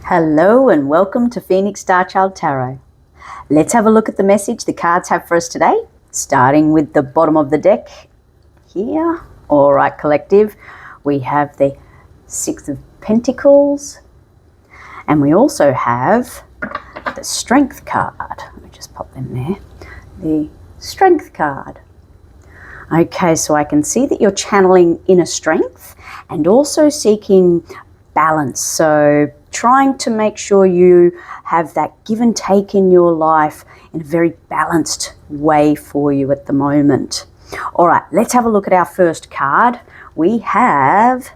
Hello and welcome to Phoenix Starchild Tarot. Let's have a look at the message the cards have for us today, starting with the bottom of the deck here. All right, collective, we have the Six of Pentacles, and we also have the Strength card. Let me just pop them there. The Strength card. Okay, so I can see that you're channeling inner strength and also seeking balance. So trying to make sure you have that give and take in your life in a very balanced way for you at the moment. All right, let's have a look at our first card. We have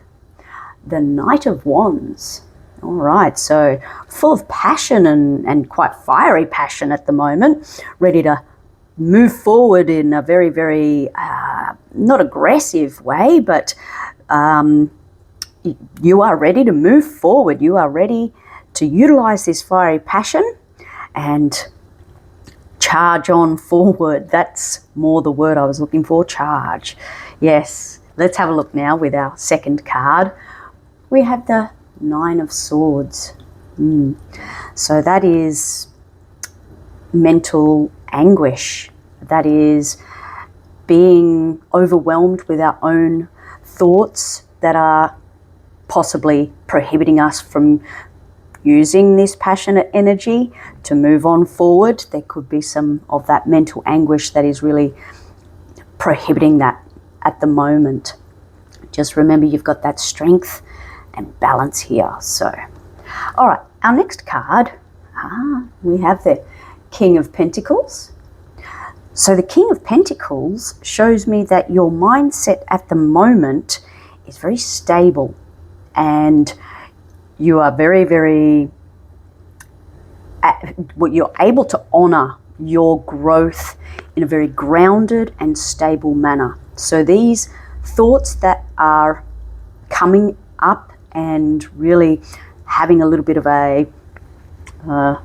the Knight of Wands. All right, so full of passion and quite fiery passion at the moment, ready to move forward in a very, very, not aggressive way, but you are ready to move forward. You are ready to utilize this fiery passion and charge on forward. That's more the word I was looking for, charge. Yes, let's have a look now with our second card. We have the Nine of Swords. So that is mental anguish. That is being overwhelmed with our own thoughts that are possibly prohibiting us from using this passionate energy to move on forward. There could be some of that mental anguish that is really prohibiting that at the moment. Just remember you've got that strength and balance here. So, all right, our next card, we have the King of Pentacles. So the King of Pentacles shows me that your mindset at the moment is very stable and you are very, very, you're able to honor your growth in a very grounded and stable manner. So these thoughts that are coming up and really having a little bit of a,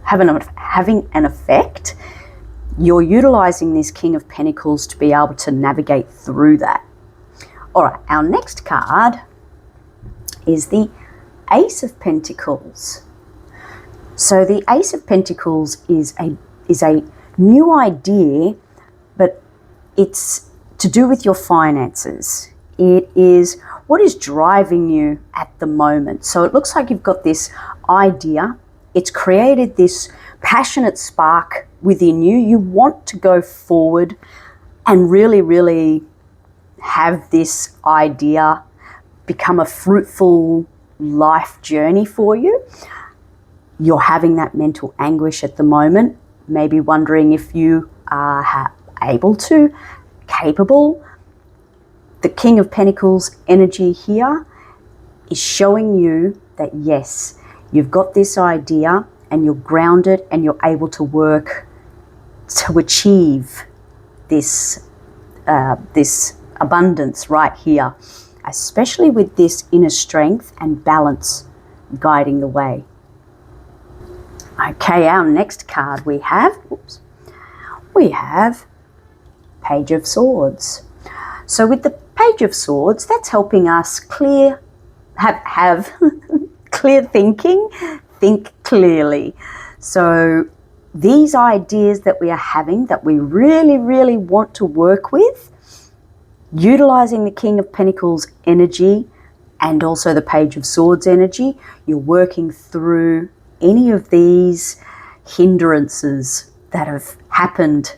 having an effect, you're utilizing this King of Pentacles to be able to navigate through that. All right, our next card is the Ace of Pentacles. So the Ace of Pentacles is a new idea, but it's to do with your finances. It is what is driving you at the moment. So it looks like you've got this idea. It's created this passionate spark within you. You want to go forward and really, really have this idea become a fruitful life journey for you. You're having that mental anguish at the moment, maybe wondering if you are able to, capable. The King of Pentacles energy here is showing you that yes, you've got this idea and you're grounded and you're able to work to achieve this this abundance right here, especially with this inner strength and balance guiding the way. Okay, our next card we have Page of Swords. So with the Page of Swords, that's helping us have clear thinking, think clearly. So these ideas that we are having that we really, really want to work with, utilizing the King of Pentacles energy and also the Page of Swords energy, you're working through any of these hindrances that have happened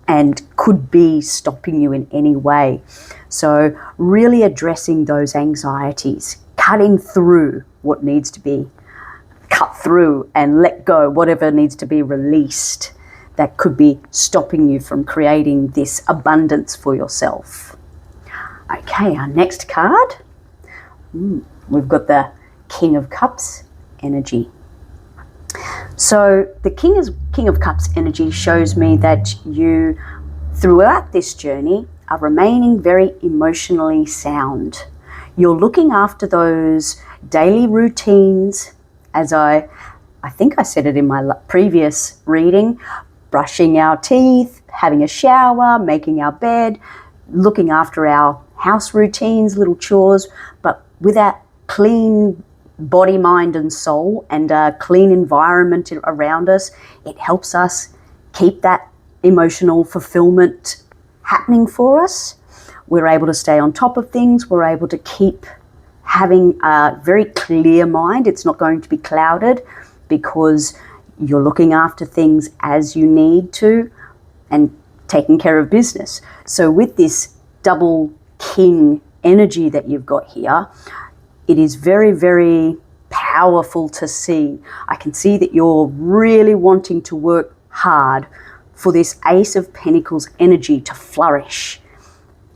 and could be stopping you in any way. So really addressing those anxieties, cutting through what needs to be cut through and let go, whatever needs to be released that could be stopping you from creating this abundance for yourself. Okay, our next card, we've got the King of Cups energy. So the King of Cups energy shows me that you, throughout this journey, are remaining very emotionally sound. You're looking after those daily routines, as I think I said it in my previous reading, brushing our teeth, having a shower, making our bed, looking after our house routines, little chores, but with that clean body, mind and soul, and a clean environment around us, it helps us keep that emotional fulfillment happening for us. We're able to stay on top of things. We're able to keep having a very clear mind. It's not going to be clouded because you're looking after things as you need to and taking care of business. So with this double king energy that you've got here, it is very, very powerful to see. I can see that you're really wanting to work hard for this Ace of Pentacles energy to flourish.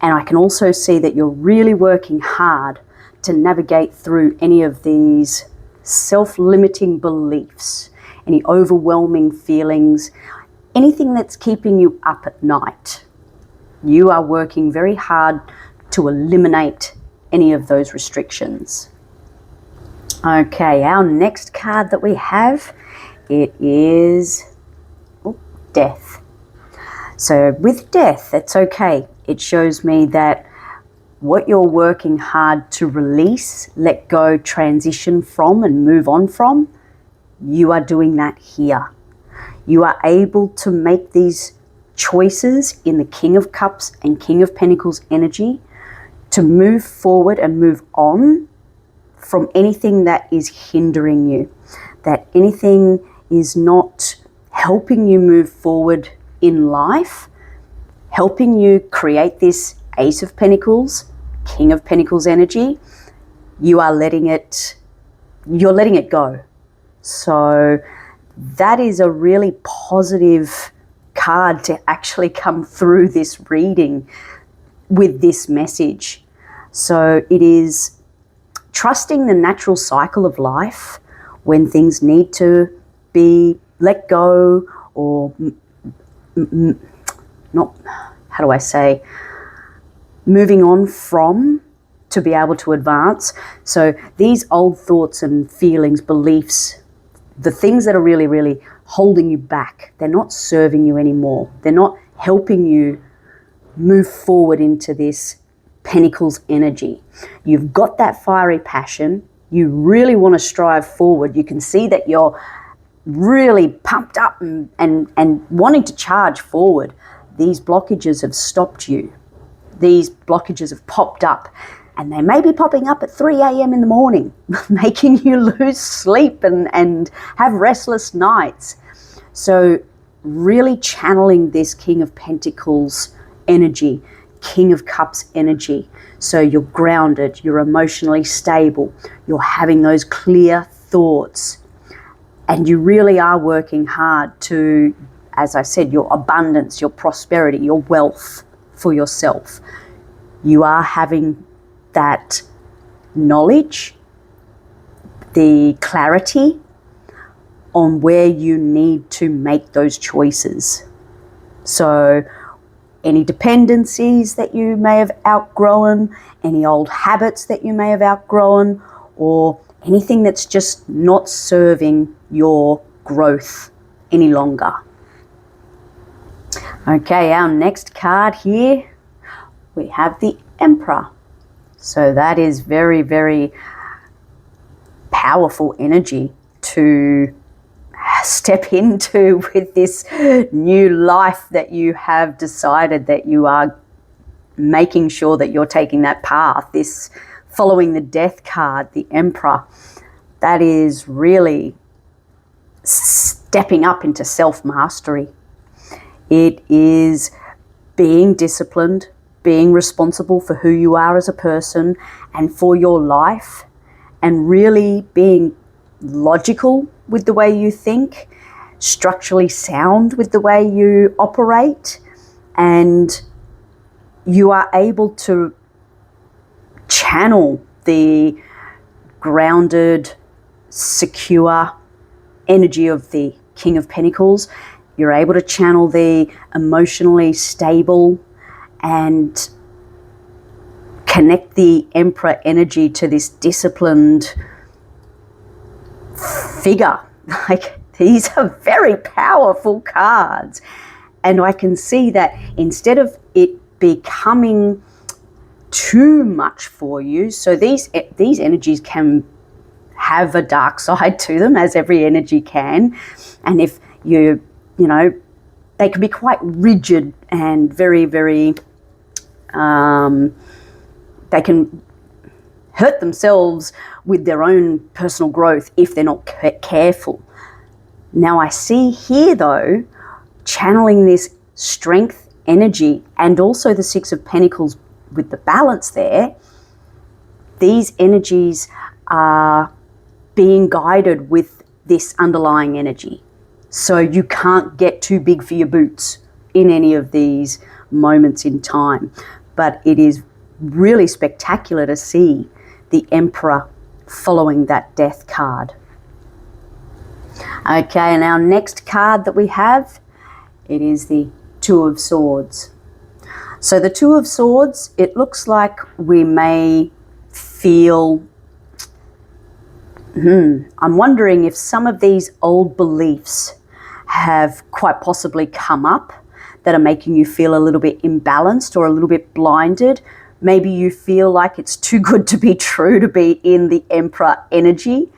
And I can also see that you're really working hard to navigate through any of these self-limiting beliefs, any overwhelming feelings, anything that's keeping you up at night. You are working very hard to eliminate any of those restrictions. Okay, our next card that we have, it is Death. So with Death, it's okay. It shows me that what you're working hard to release, let go, transition from and move on from, you are doing that here. You are able to make these choices in the King of Cups and King of Pentacles energy to move forward and move on from anything that is hindering you, that anything is not helping you move forward in life, helping you create this Ace of Pentacles, King of Pentacles energy. You're letting it go. So that is a really positive card to actually come through this reading with this message. So it is trusting the natural cycle of life when things need to be let go or not, how do I say, moving on from to be able to advance. So these old thoughts and feelings, beliefs, the things that are really, really holding you back, they're not serving you anymore. They're not helping you move forward into this Pentacles energy. You've got that fiery passion. You really want to strive forward. You can see that you're really pumped up and wanting to charge forward. These blockages have stopped you. These blockages have popped up, and they may be popping up at 3 a.m. in the morning, making you lose sleep and have restless nights. So really channeling this King of Pentacles energy, King of Cups energy. So you're grounded, you're emotionally stable, you're having those clear thoughts, and you really are working hard to, as I said, your abundance, your prosperity, your wealth for yourself. You are having that knowledge, the clarity on where you need to make those choices. So any dependencies that you may have outgrown, any old habits that you may have outgrown, or anything that's just not serving your growth any longer. Okay, our next card here, we have the Emperor. So that is very, very powerful energy to step into with this new life that you have decided that you are making sure that you're taking that path. This following the Death card, the Emperor, that is really stepping up into self-mastery. It is being disciplined, being responsible for who you are as a person and for your life, and really being logical with the way you think, structurally sound with the way you operate, and you are able to channel the grounded, secure energy of the King of Pentacles. You're able to channel the emotionally stable and connect the Emperor energy to this disciplined figure. Like, these are very powerful cards. And I can see that instead of it becoming too much for you, so these energies can have a dark side to them, as every energy can. And if you know, they can be quite rigid and very, very, they can hurt themselves with their own personal growth if they're not careful. Now I see here though, channeling this strength energy and also the Six of Pentacles with the balance there, these energies are being guided with this underlying energy. So you can't get too big for your boots in any of these moments in time. But it is really spectacular to see the Emperor following that Death card. Okay, and our next card that we have, it is the Two of Swords. So the Two of Swords, it looks like we may feel, I'm wondering if some of these old beliefs have quite possibly come up that are making you feel a little bit imbalanced or a little bit blinded. Maybe you feel like it's too good to be true to be in the Emperor energy.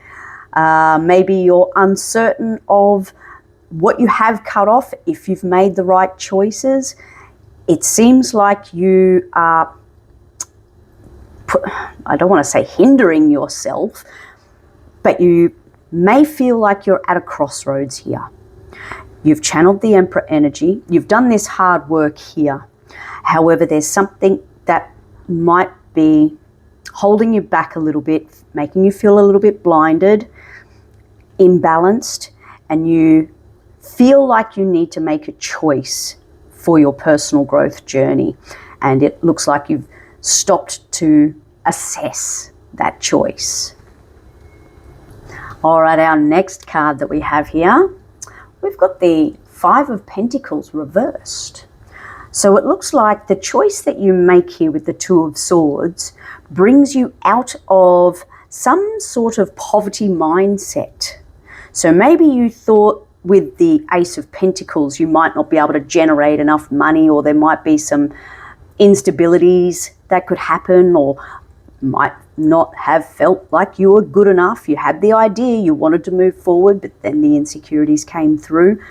Maybe you're uncertain of what you have cut off, if you've made the right choices. It seems like you are, I don't want to say hindering yourself, but you may feel like you're at a crossroads here. You've channeled the Emperor energy. You've done this hard work here. However, there's something that might be holding you back a little bit, making you feel a little bit blinded, imbalanced, and you feel like you need to make a choice for your personal growth journey. And it looks like you've stopped to assess that choice. All right, our next card that we have here, we've got the Five of Pentacles reversed. So it looks like the choice that you make here with the Two of Swords brings you out of some sort of poverty mindset. So maybe you thought with the Ace of Pentacles you might not be able to generate enough money, or there might be some instabilities that could happen, or might not have felt like you were good enough. You had the idea, you wanted to move forward, but then the insecurities came through.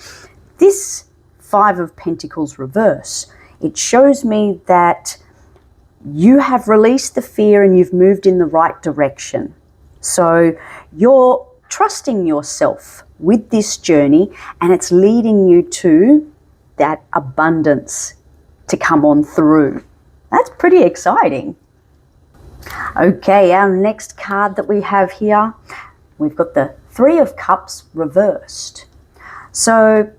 This Five of Pentacles reverse, it shows me that you have released the fear and you've moved in the right direction. So you're trusting yourself with this journey, and it's leading you to that abundance to come on through. That's pretty exciting. Okay, our next card that we have here, we've got the Three of Cups reversed. So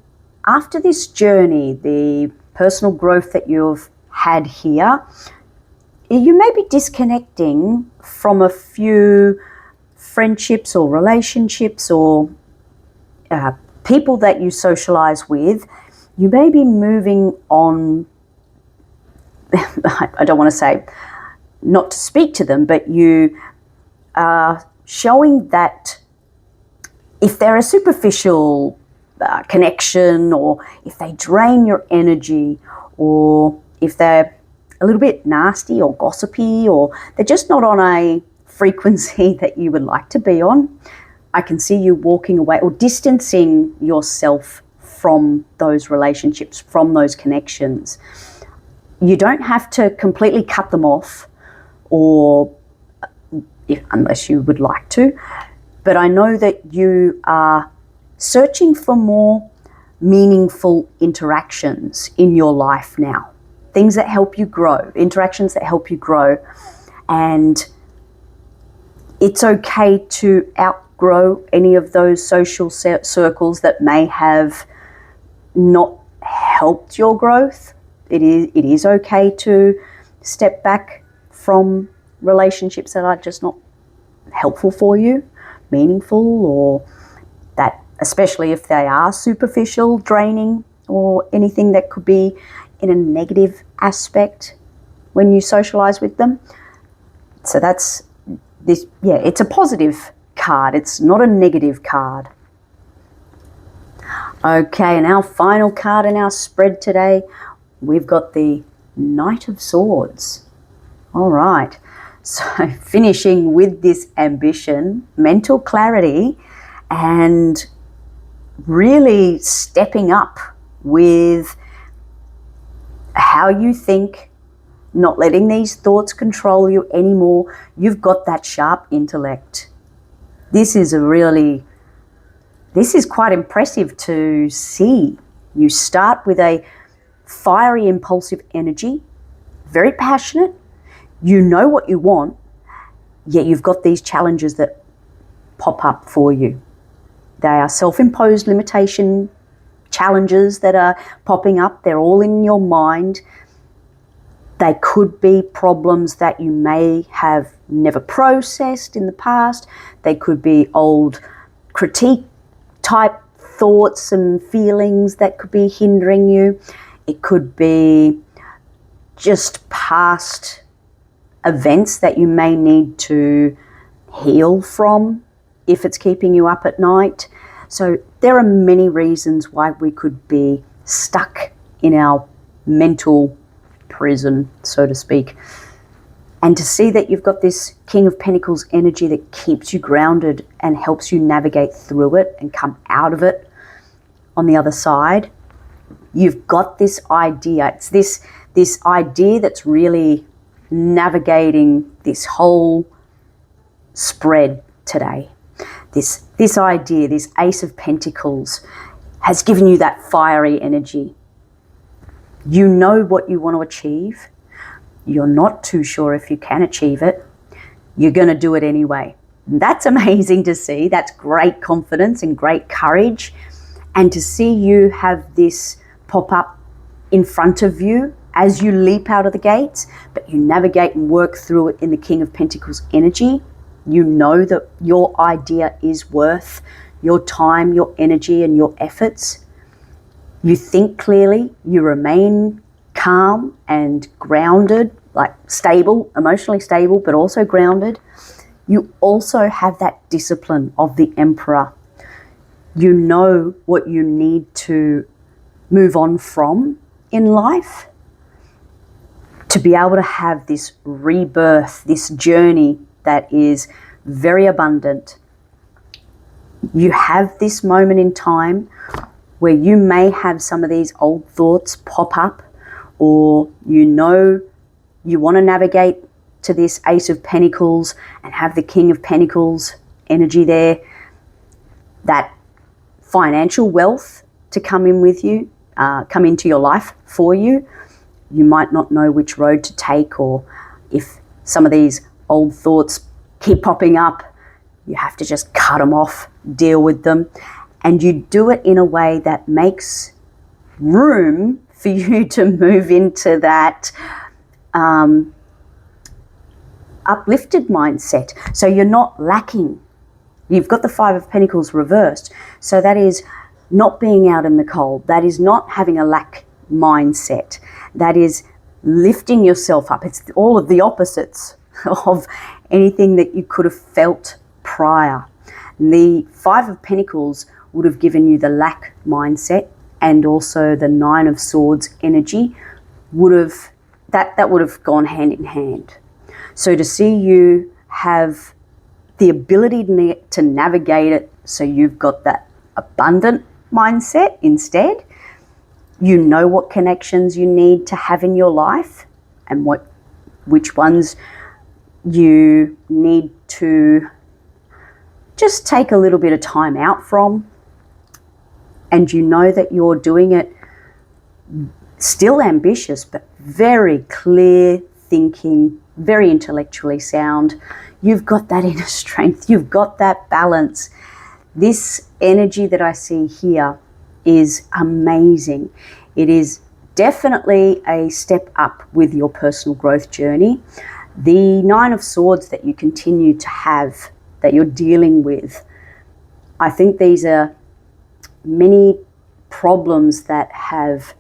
after this journey, the personal growth that you've had here, you may be disconnecting from a few friendships or relationships or people that you socialize with. You may be moving on, I don't want to say not to speak to them, but you are showing that if they're a superficial connection, or if they drain your energy, or if they're a little bit nasty or gossipy, or they're just not on a frequency that you would like to be on, I can see you walking away or distancing yourself from those relationships, from those connections. You don't have to completely cut them off, or unless you would like to, but I know that you are searching for more meaningful interactions in your life now, things that help you grow, interactions that help you grow. And it's okay to outgrow any of those social circles that may have not helped your growth. It is okay to step back from relationships that are just not helpful for you, meaningful, or that, especially if they are superficial, draining, or anything that could be in a negative aspect when you socialize with them. So that's this, yeah, it's a positive card. It's not a negative card. Okay, and our final card in our spread today, we've got the Knight of Swords. All right, So finishing with this ambition, mental clarity, and really stepping up with how you think, not letting these thoughts control you anymore. You've got that sharp intellect. This is quite impressive to see. You start with a fiery, impulsive energy, very passionate. You know what you want, yet you've got these challenges that pop up for you. They are self-imposed limitation challenges that are popping up. They're all in your mind. They could be problems that you may have never processed in the past. They could be old critique type thoughts and feelings that could be hindering you. It could be just past events that you may need to heal from if it's keeping you up at night. So there are many reasons why we could be stuck in our mental prison, so to speak. And to see that you've got this King of Pentacles energy that keeps you grounded and helps you navigate through it and come out of it on the other side. You've got this idea. It's this idea that's really navigating this whole spread today. This idea, this Ace of Pentacles, has given you that fiery energy. You know what you want to achieve. You're not too sure if you can achieve it. You're going to do it anyway. And that's amazing to see. That's great confidence and great courage. And to see you have this pop up in front of you as you leap out of the gates, but you navigate and work through it in the King of Pentacles energy. You know that your idea is worth your time, your energy, and your efforts. You think clearly, you remain calm and grounded, like stable, emotionally stable, but also grounded. You also have that discipline of the Emperor. You know what you need to move on from in life to be able to have this rebirth, this journey that is very abundant. You have this moment in time where you may have some of these old thoughts pop up, or you know you want to navigate to this Ace of Pentacles and have the King of Pentacles energy there, that financial wealth to come in with you, come into your life for you. You might not know which road to take, or if some of these old thoughts keep popping up, you have to just cut them off, deal with them. And you do it in a way that makes room for you to move into that uplifted mindset. So you're not lacking. You've got the Five of Pentacles reversed. So that is not being out in the cold. That is not having a lack mindset. That is lifting yourself up. It's all of the opposites of anything that you could have felt prior. The Five of Pentacles would have given you the lack mindset, and also the Nine of Swords energy would have, that would have gone hand in hand. So to see you have the ability to navigate it, so you've got that abundant mindset instead. You know what connections you need to have in your life and which ones you need to just take a little bit of time out from. And you know that you're doing it still ambitious, but very clear thinking, very intellectually sound. You've got that inner strength. You've got that balance. This energy that I see here is amazing. It is definitely a step up with your personal growth journey. The Nine of Swords that you continue to have, that you're dealing with, I think these are many problems that have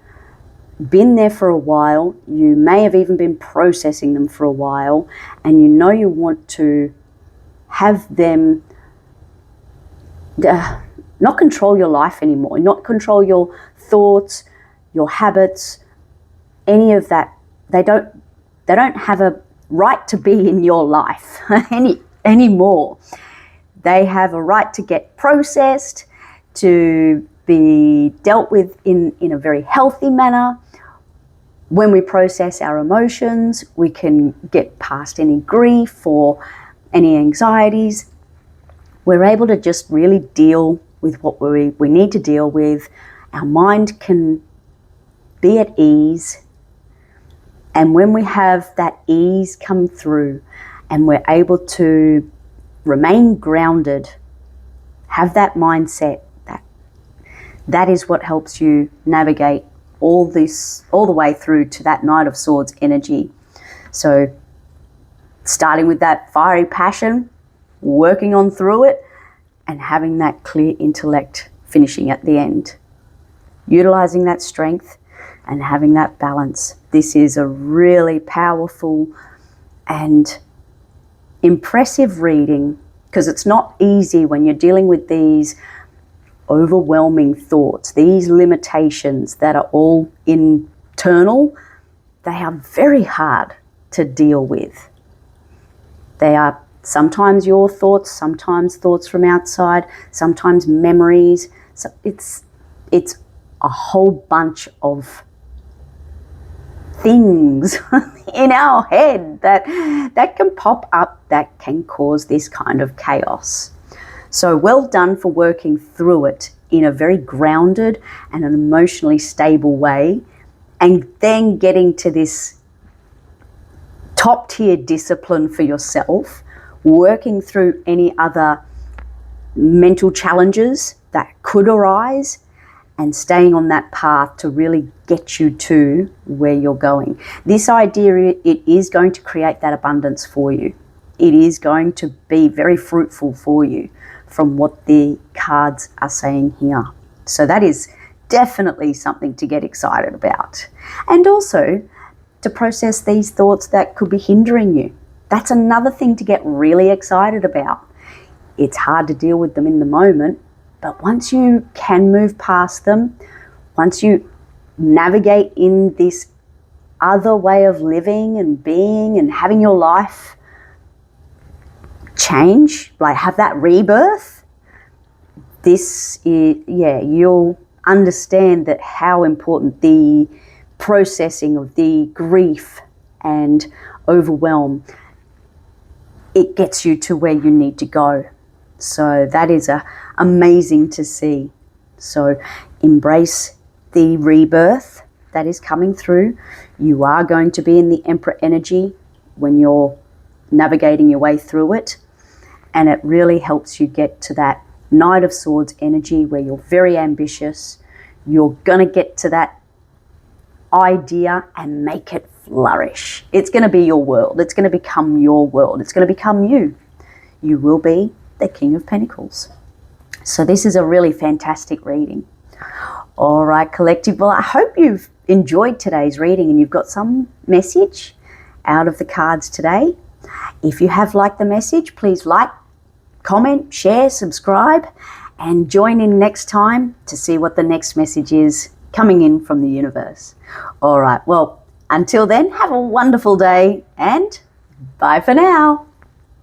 been there for a while. You may have even been processing them for a while, and you know you want to have them not control your life anymore, not control your thoughts, your habits, any of that. They don't have a right to be in your life anymore. They have a right to get processed, to be dealt with in a very healthy manner. When we process our emotions, we can get past any grief or any anxieties. We're able to just really deal with what we need to deal with. Our mind can be at ease. And when we have that ease come through and we're able to remain grounded, have that mindset, that is what helps you navigate all the way through to that Knight of Swords energy. So starting with that fiery passion, working on through it, and having that clear intellect finishing at the end. Utilizing that strength and having that balance. This is a really powerful and impressive reading, because it's not easy when you're dealing with these overwhelming thoughts, these limitations that are all internal. They are very hard to deal with. They are sometimes your thoughts, sometimes thoughts from outside, sometimes memories. So it's a whole bunch of things in our head that can pop up, that can cause this kind of chaos. So well done for working through it in a very grounded and an emotionally stable way, and then getting to this top tier discipline for yourself, working through any other mental challenges that could arise, and staying on that path to really get you to where you're going. This idea, it is going to create that abundance for you. It is going to be very fruitful for you from what the cards are saying here. So that is definitely something to get excited about. And also to process these thoughts that could be hindering you. That's another thing to get really excited about. It's hard to deal with them in the moment, but once you can move past them, once you navigate in this other way of living and being and having your life change, like have that rebirth, you'll understand that how important the processing of the grief and overwhelm, it gets you to where you need to go. So that is amazing to see. So embrace the rebirth that is coming through. You are going to be in the Emperor energy when you're navigating your way through it. And it really helps you get to that Knight of Swords energy where you're very ambitious. You're going to get to that idea and make it flourish. It's going to be your world. It's going to become your world. It's going to become you. You will be the King of Pentacles. So this is a really fantastic reading. All right, collective. Well, I hope you've enjoyed today's reading and you've got some message out of the cards today. If you have liked the message, please like, comment, share, subscribe, and join in next time to see what the next message is coming in from the universe. All right, well, until then, have a wonderful day and bye for now.